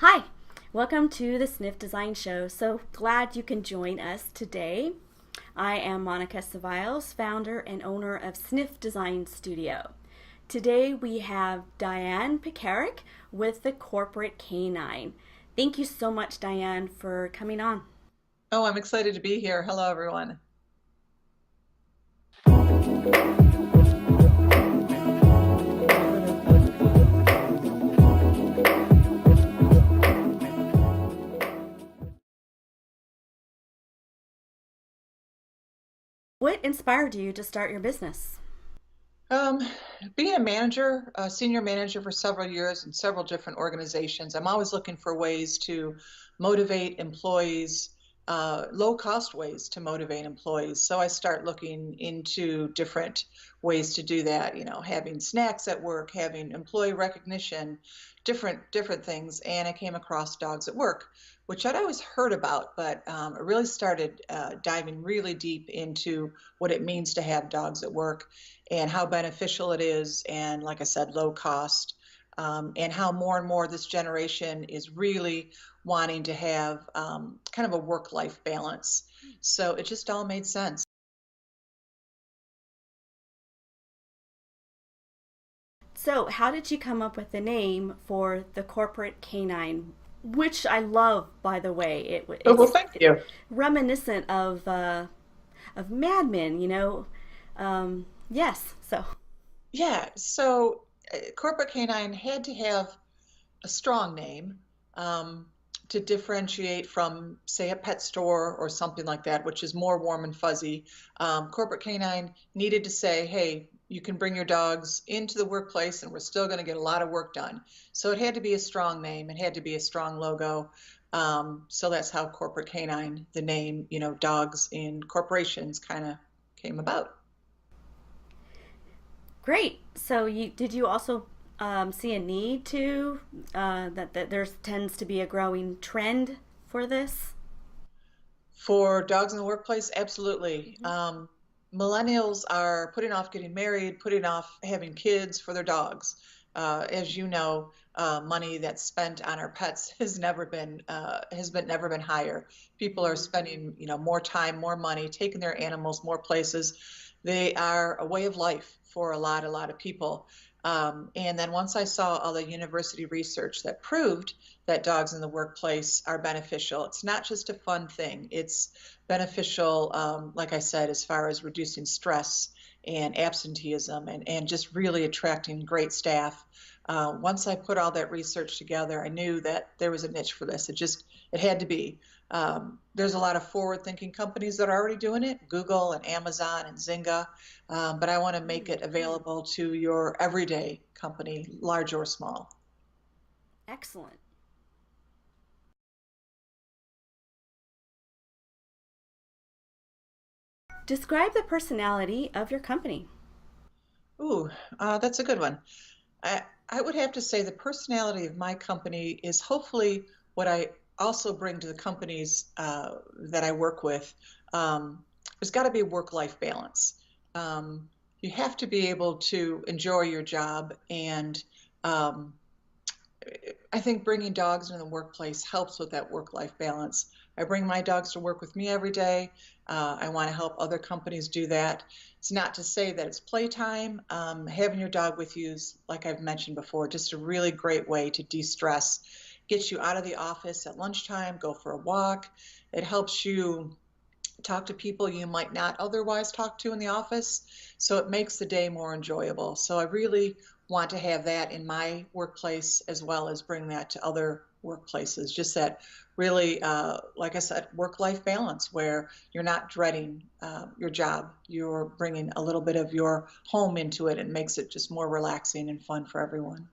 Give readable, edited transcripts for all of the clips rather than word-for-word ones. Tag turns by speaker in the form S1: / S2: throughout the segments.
S1: Hi, welcome to the Sniff Design Show. So glad you can join us today. I am Monica Saviles, founder and owner of Sniff Design Studio. Today we have Diane Pekarek with the Corporate Canine. Thank you so much, Diane, for coming on.
S2: Oh, I'm excited to be here. Hello, everyone.
S1: What inspired you to start your business?
S2: Um, Being a manager, a senior manager for several years in several different organizations, I'm always looking for ways to motivate employees, low-cost ways to motivate employees. So I start looking into different ways to do that, having snacks at work, having employee recognition, different things. And I came across Dogs at Work, which I'd always heard about, but I really started diving really deep into what it means to have dogs at work and how beneficial it is, and like I said, low cost, and how more and more this generation is really wanting to have kind of a work-life balance. So it just all made sense.
S1: So, how did you come up with the name for the Corporate Canine? Which I love, by the way.
S2: Oh, well,
S1: It's
S2: thank you.
S1: reminiscent of Mad Men, yes. So,
S2: Yeah, so Corporate Canine had to have a strong name um, to differentiate from, say, a pet store or something like that, which is more warm and fuzzy. Corporate Canine needed to say, hey, you can bring your dogs into the workplace and we're still going to get a lot of work done. So it had to be a strong name, it had to be a strong logo. So that's how Corporate Canine, the name, dogs in corporations kind of came about.
S1: great. So, did you also see a need to that there tends to be a growing trend for this?
S2: For dogs in the workplace, absolutely.
S1: Mhm.
S2: Millennials are putting off getting married, putting off having kids for their dogs. As you know, money that's spent on our pets has never been higher. People are
S1: Mhm.
S2: spending, more time, more money, taking their animals more places. They are a way of life for a lot of people. And then once I saw all the university research that proved that dogs in the workplace are beneficial, it's not just a fun thing. It's beneficial, like I said, as far as reducing stress and absenteeism and just really attracting great staff. Once I put all that research together, I knew that there was a niche for this. It had to be. There's a lot of forward-thinking companies that are already doing it, Google and Amazon and Zynga, but I want to make
S1: Mm,
S2: it available to your everyday company, large or small.
S1: excellent. Describe the personality of your company.
S2: Ooh, that's a good one. I, I would have to say the personality of my company is hopefully what I also bring to the companies that I work with. There's got to be a work-life balance. Um, you have to be able to enjoy your job, and um, I think bringing dogs into the workplace helps with that work-life balance. I bring my dogs to work with me every day. I want to help other companies do that. It's not to say that it's playtime. Having your dog with you is, like I've mentioned before, just a really great way to de-stress. Get you out of the office at lunchtime, go for a walk. It helps you talk to people you might not otherwise talk to in the office. So it makes the day more enjoyable. So I really want to have that in my workplace as well as bring that to other workplaces. Just that really, like I said, work-life balance where you're not dreading your job. You're bringing a little bit of your home into it and makes it just more relaxing and fun for everyone.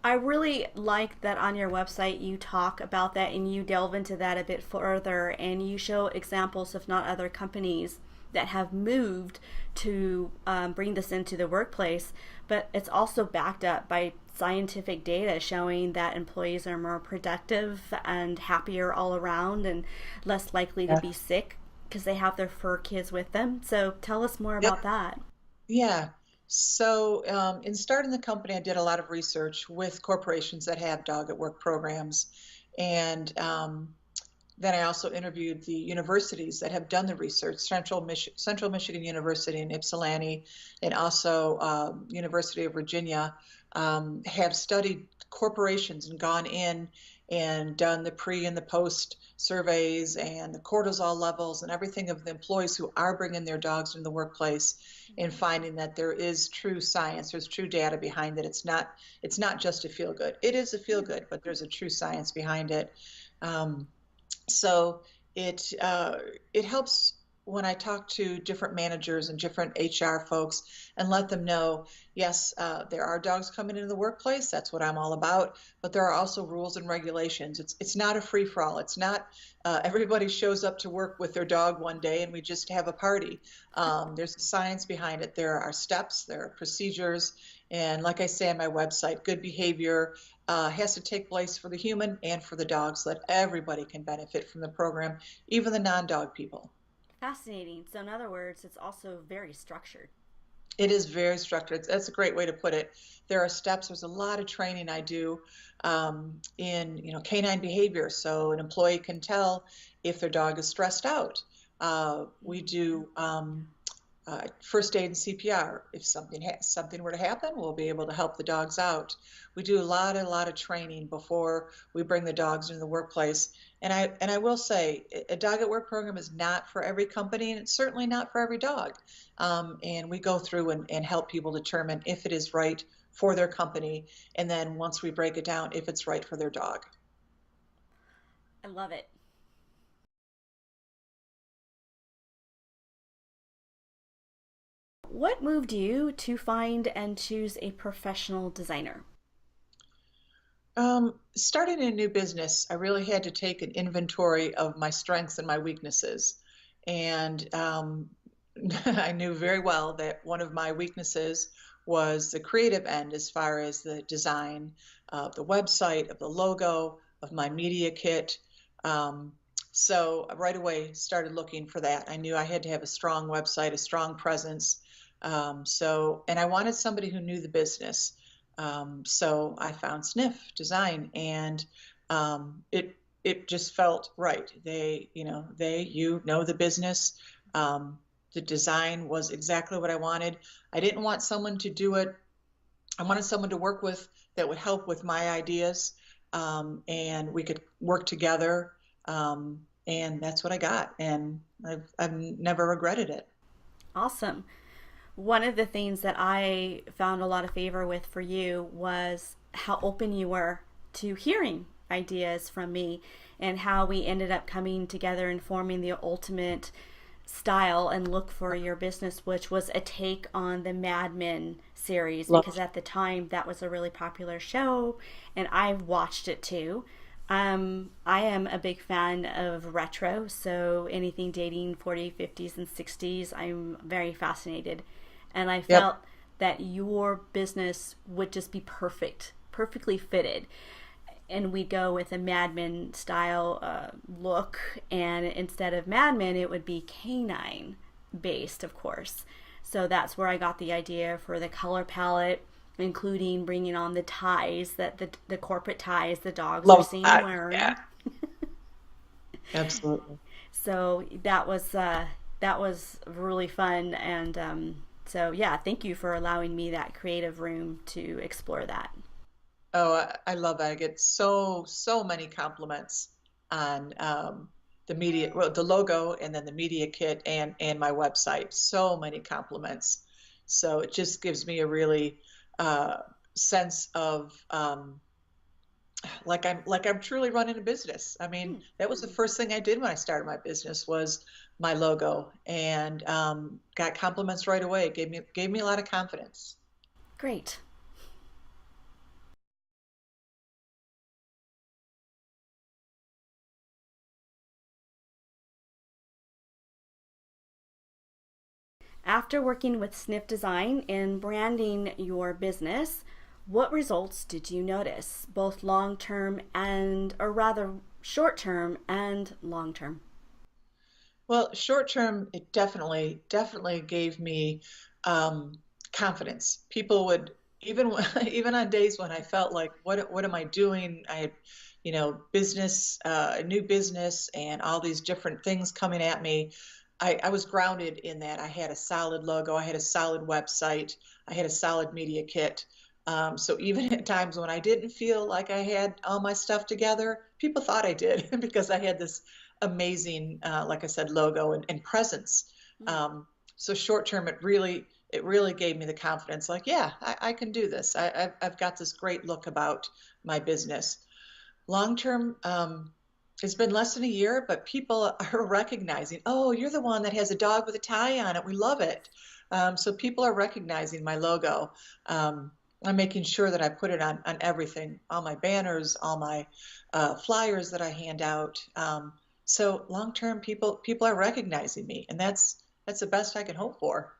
S1: I really like that on your website you talk about that and you delve into that a bit further and you show examples, if not other companies, that have moved to bring this into the workplace. But it's also backed up by scientific data showing that employees are more productive and happier all around and less likely to
S2: Yeah.
S1: be sick because they have their fur kids with them. So tell us more
S2: Yep.
S1: about that.
S2: Yeah. So, in starting the company, I did a lot of research with corporations that have dog at work programs. And then I also interviewed the universities that have done the research, Central Michigan University in Ypsilanti, and also University of Virginia, have studied corporations and gone in and done the pre and the post surveys and the cortisol levels and everything of the employees who are bringing their dogs into the workplace, and finding that there is true science, there's true data behind it. It's not just a feel good. It is a feel good, but there's a true science behind it. Um, so it helps when I talk to different managers and different HR folks and let them know, yes, there are dogs coming into the workplace. That's what I'm all about. But there are also rules and regulations. It's not a free for all. It's not everybody shows up to work with their dog one day and we just have a party. There's science behind it. There are steps. There are procedures. And like I say on my website, good behavior has to take place for the human and for the dog so that everybody can benefit from the program, even the non-dog people.
S1: Fascinating. So, in other words, it's also very structured.
S2: It is very structured. That's a great way to put it. There are steps. There's a lot of training I do in canine behavior, so an employee can tell if their dog is stressed out. We do first aid and CPR. If something were to happen, we'll be able to help the dogs out. We do a lot of training before we bring the dogs into the workplace. And I will say, a dog at work program is not for every company, and it's certainly not for every dog. And we go through and help people determine if it is right for their company, and then once we break it down, if it's right for their dog.
S1: I love it. What moved you to find and choose a professional designer?
S2: Starting a new business, I really had to take an inventory of my strengths and my weaknesses. And I knew very well that one of my weaknesses was the creative end as far as the design of the website, of the logo, of my media kit. Um, so right away started looking for that. I knew I had to have a strong website, a strong presence. And I wanted somebody who knew the business. So I found Sniff Design, and it just felt right. You know the business. The design was exactly what I wanted. I didn't want someone to do it. I wanted someone to work with that would help with my ideas, and we could work together. And that's what I got, and I've never regretted it.
S1: Awesome. One of the things that I found a lot of favor with for you was how open you were to hearing ideas from me, and how we ended up coming together and forming the ultimate style and look for your business, which was a take on the Mad Men series, because
S2: Love.
S1: at the time that was a really popular show and I've watched it too. I am a big fan of retro, so anything dating 40s, 50s, and 60s, I'm very fascinated. And I
S2: Yep.
S1: felt that your business would just be perfectly fitted. And we'd go with a Mad Men style look, and instead of Mad Men, it would be canine based, of course. So that's where I got the idea for the color palette, including bringing on the ties, that the corporate ties the dogs are
S2: Love
S1: seen
S2: that.
S1: wearing.
S2: Yeah, absolutely.
S1: So that was really fun, and so yeah, thank you for allowing me that creative room to explore that.
S2: Oh, I love that. I get so many compliments on the logo, and then the media kit, and my website. So many compliments. So it just gives me a really uh, sense of like I'm truly running a business. I mean,
S1: Hmm,
S2: that was the first thing I did when I started my business was my logo, and got compliments right away. It gave me a lot of confidence.
S1: great. After working with Sniff Design in branding your business, what results did you notice, both long term and, or rather, short term and long term?
S2: Well, short term, it definitely gave me um, confidence. People would even even on days when I felt like, what am I doing? I had, business, new business, and all these different things coming at me. I was grounded in that. I had a solid logo. I had a solid website. I had a solid media kit. So even at times when I didn't feel like I had all my stuff together, people thought I did because I had this amazing, like I said, logo and presence. So short term, it really gave me the confidence. Like, yeah, I can do this. I've got this great look about my business. Long term, it's been less than a year, but people are recognizing, oh, you're the one that has a dog with a tie on it. We love it. So people are recognizing my logo. I'm making sure that I put it on everything, all my banners, all my flyers that I hand out. So long term, people are recognizing me, and that's the best I can hope for.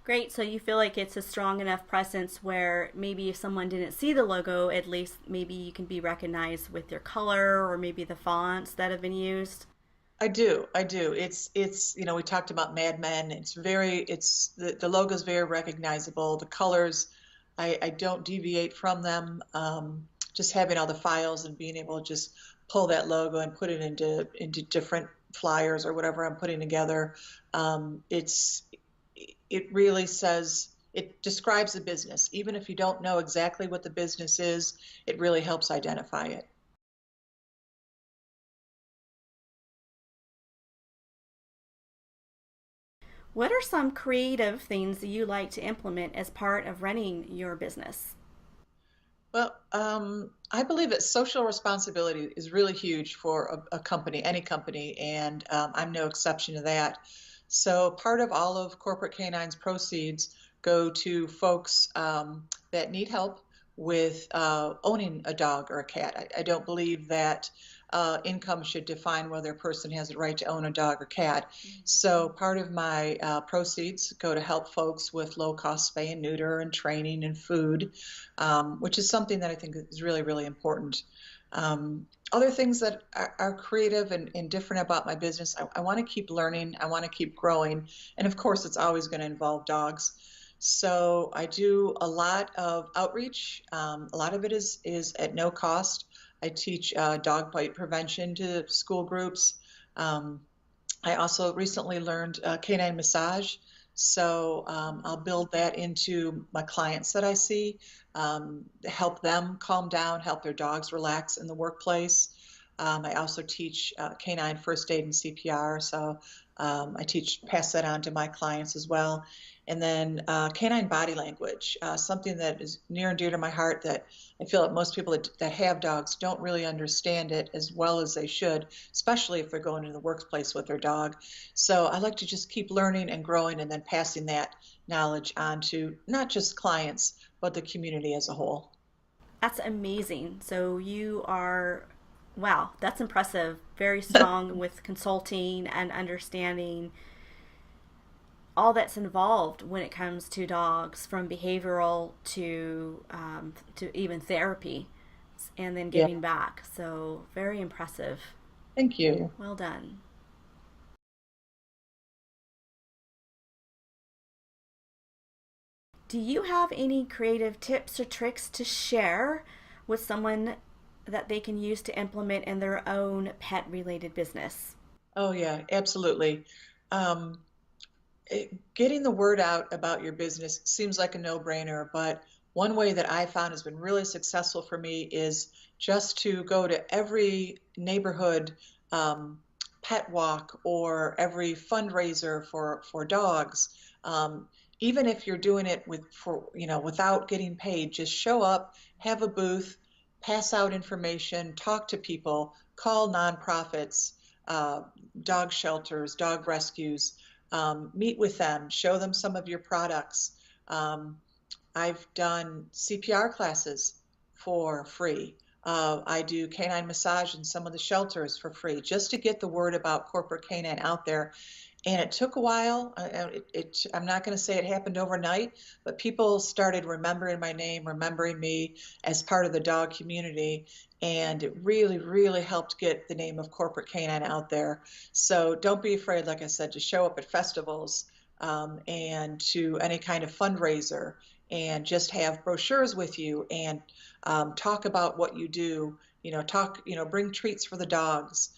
S1: Great. So you feel like it's a strong enough presence where maybe if someone didn't see the logo, at least maybe you can be recognized with your color or maybe the fonts that have been used.
S2: I do. We talked about Mad Men. The logo's very recognizable. The colors, I don't deviate from them. Just having all the files and being able to just pull that logo and put it into different flyers or whatever I'm putting together. It really says, it describes the business. Even if you don't know exactly what the business is, it really helps identify it.
S1: What are some creative things that you like to implement as part of running your business?
S2: Well, I believe that social responsibility is really huge for a company, any company, and I'm no exception to that. So part of all of Corporate Canine's proceeds go to folks that need help with owning a dog or a cat. I don't believe that income should define whether a person has the right to own a dog or cat. So part of my proceeds go to help folks with low-cost spay and neuter and training and food, which is something that I think is really, really important. Other things that are creative and different about my business, I want to keep learning, I want to keep growing, and of course, it's always going to involve dogs. So I do a lot of outreach. A lot of it is at no cost. I teach dog bite prevention to school groups. Um, I also recently learned canine massage. So I'll build that into my clients that I see, help them calm down, help their dogs relax in the workplace. I also teach canine first aid and CPR. So pass that on to my clients as well. And then canine body language, something that is near and dear to my heart that I feel that most people that have dogs don't really understand it as well as they should, especially if they're going into the workplace with their dog. So I like to just keep learning and growing and then passing that knowledge on to not just clients, but the community as a whole.
S1: That's amazing. So you are, wow, that's impressive. Very strong with consulting and understanding all that's involved when it comes to dogs, from behavioral to even therapy, and then
S2: Yeah,
S1: giving back. So very impressive.
S2: thank you.
S1: Well done. Do you have any creative tips or tricks to share with someone that they can use to implement in their own pet related business?
S2: Oh, yeah, absolutely. Um, Getting the word out about your business seems like a no-brainer, but one way that I found has been really successful for me is just to go to every neighborhood um, pet walk or every fundraiser for dogs. Um, Even if you're doing it without getting paid, just show up, have a booth, pass out information, talk to people, call nonprofits, uh, dog shelters, dog rescues, meet with them, show them some of your products. Um, I've done CPR classes for free. I do canine massage in some of the shelters for free, just to get the word about Corporate Canine out there. And it took a while. I'm not going to say it happened overnight, but people started remembering my name, remembering me as part of the dog community. And it really, really helped get the name of Corporate Canine out there. So don't be afraid, like I said, to show up at festivals, and to any kind of fundraiser, and just have brochures with you and talk about what you do. Bring treats for the dogs.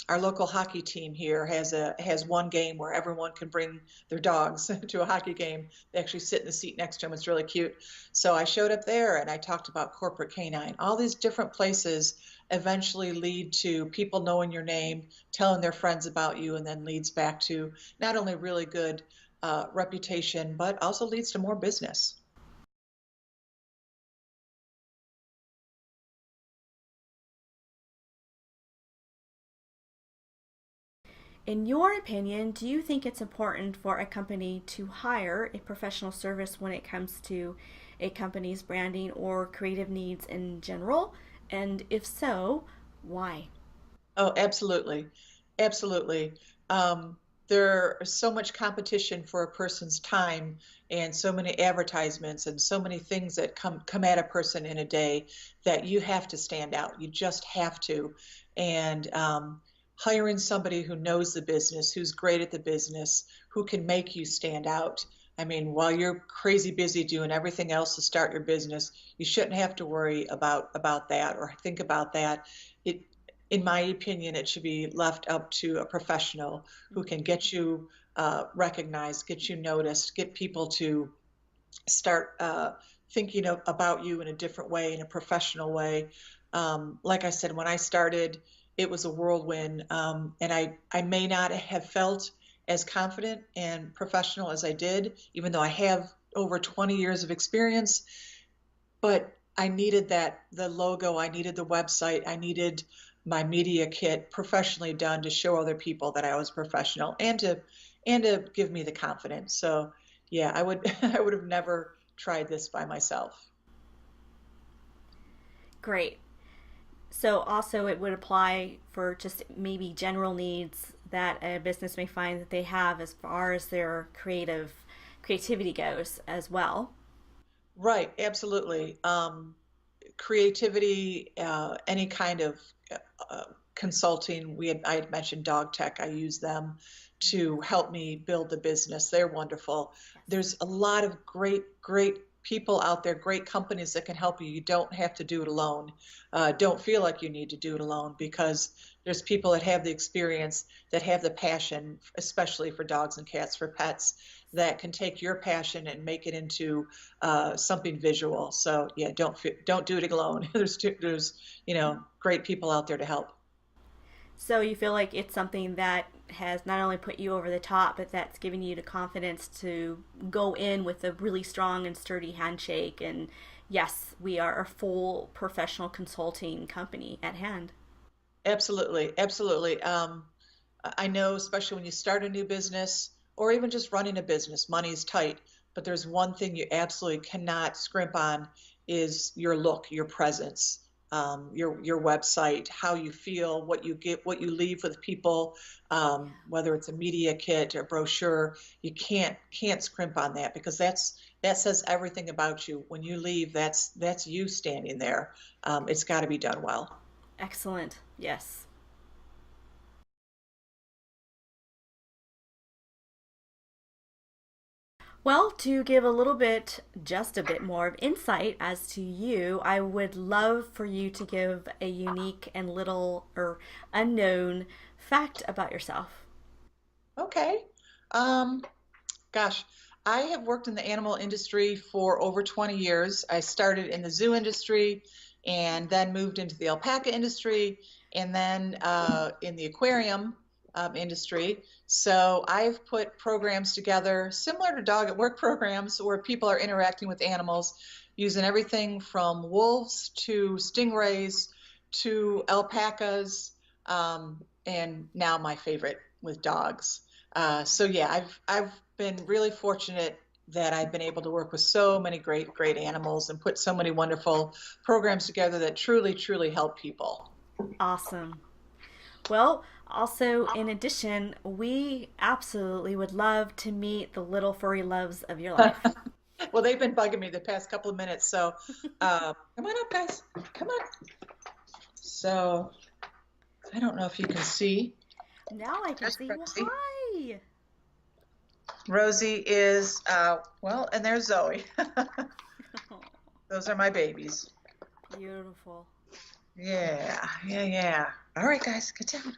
S2: Our local hockey team here has one game where everyone can bring their dogs to a hockey game. They actually sit in the seat next to them. It's really cute. So I showed up there and I talked about Corporate Canine. All these different places eventually lead to people knowing your name, telling their friends about you, and then leads back to not only really good reputation, but also leads to more business.
S1: In your opinion, do you think it's important for a company to hire a professional service when it comes to a company's branding or creative needs in general? And if so, why?
S2: Oh, absolutely. Absolutely. There is so much competition for a person's time and so many advertisements and so many things that come at a person in a day that you have to stand out. You just have to. And hiring somebody who knows the business, who's great at the business, who can make you stand out. I mean, while you're crazy busy doing everything else to start your business, you shouldn't have to worry about that or think about that. It In my opinion, it should be left up to a professional who can get you recognized, get you noticed, get people to start thinking about you in a different way, in a professional way. Like I said, when I started, it was a whirlwind, and I may not have felt as confident and professional as I did, even though I have over 20 years of experience. But I needed the logo, I needed the website, I needed my media kit professionally done to show other people that I was professional and to give me the confidence. So yeah, I would I would have never tried this by myself.
S1: Great. So also it would apply for just maybe general needs that a business may find that they have as far as their creativity goes as well.
S2: Right, absolutely. Creativity, any kind of uh, consulting. I had mentioned Dog Tech. I use them to help me build the business. They're wonderful.
S1: Yes.
S2: There's a lot of great people out there, great companies that can help you. You don't have to do it alone. Don't feel like you need to do it alone, because there's people that have the experience, that have the passion, especially for dogs and cats, for pets, that can take your passion and make it into something visual. So yeah, don't do it alone. There's great people out there to help.
S1: So you feel like it's something that has not only put you over the top, but that's given you the confidence to go in with a really strong and sturdy handshake. And yes, we are a full professional consulting company at hand.
S2: Absolutely, absolutely. I know, especially when you start a new business or even just running a business, money's tight. But there's one thing you absolutely cannot scrimp on is your look, your presence, your website, how you feel, what you get, what you leave with people, whether it's a media kit or brochure. You can't scrimp on that, because that says everything about you. When you leave, that's you standing there. It's got to be done well.
S1: Excellent. Yes. Well, to give a little bit, just a bit more of insight as to you, I would love for you to give a unique and little or unknown fact about yourself.
S2: Okay. Um, Gosh, I have worked in the animal industry for over 20 years. I started in the zoo industry and then moved into the alpaca industry, and then in the aquarium industry. So I've put programs together similar to dog at work programs, where people are interacting with animals using everything from wolves to stingrays to alpacas, and now my favorite, with dogs. So yeah, I've been really fortunate that I've been able to work with so many great animals and put so many wonderful programs together that truly help people.
S1: Awesome. Well, also, in addition, we absolutely would love to meet the little furry loves of your life.
S2: Well, they've been bugging me the past couple of minutes, so come on up, guys. Come on. So I don't know if you can see.
S1: Now I can
S2: Just
S1: see. Well,
S2: Prexy.
S1: hi.
S2: Rosie is, well, and there's Zoe. Those are my babies.
S1: Beautiful.
S2: Yeah. All right, guys, get down.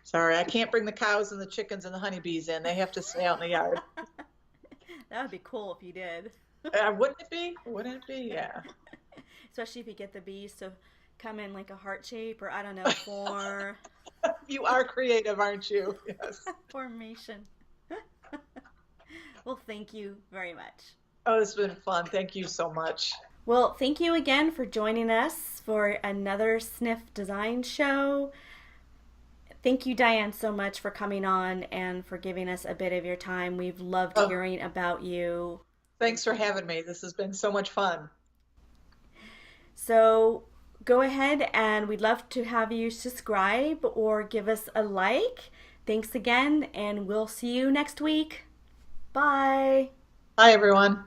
S2: Sorry, I can't bring the cows and the chickens and the honeybees in. They have to stay out in the yard.
S1: That would be cool if you did.
S2: Wouldn't it be? Wouldn't it be? Yeah.
S1: Especially if you get the bees to come in like a heart shape or I don't know, form.
S2: You are creative, aren't you? Yes.
S1: Formation. Well, thank you very much.
S2: Oh, it's been fun. Thank you so much.
S1: Well, thank you again for joining us for another Sniff Design Show. Thank you, Diane, so much for coming on and for giving us a bit of your time. We've loved hearing about you.
S2: Thanks for having me. This has been so much fun.
S1: So go ahead and we'd love to have you subscribe or give us a like. Thanks again, and we'll see you next week. Bye.
S2: Bye, everyone.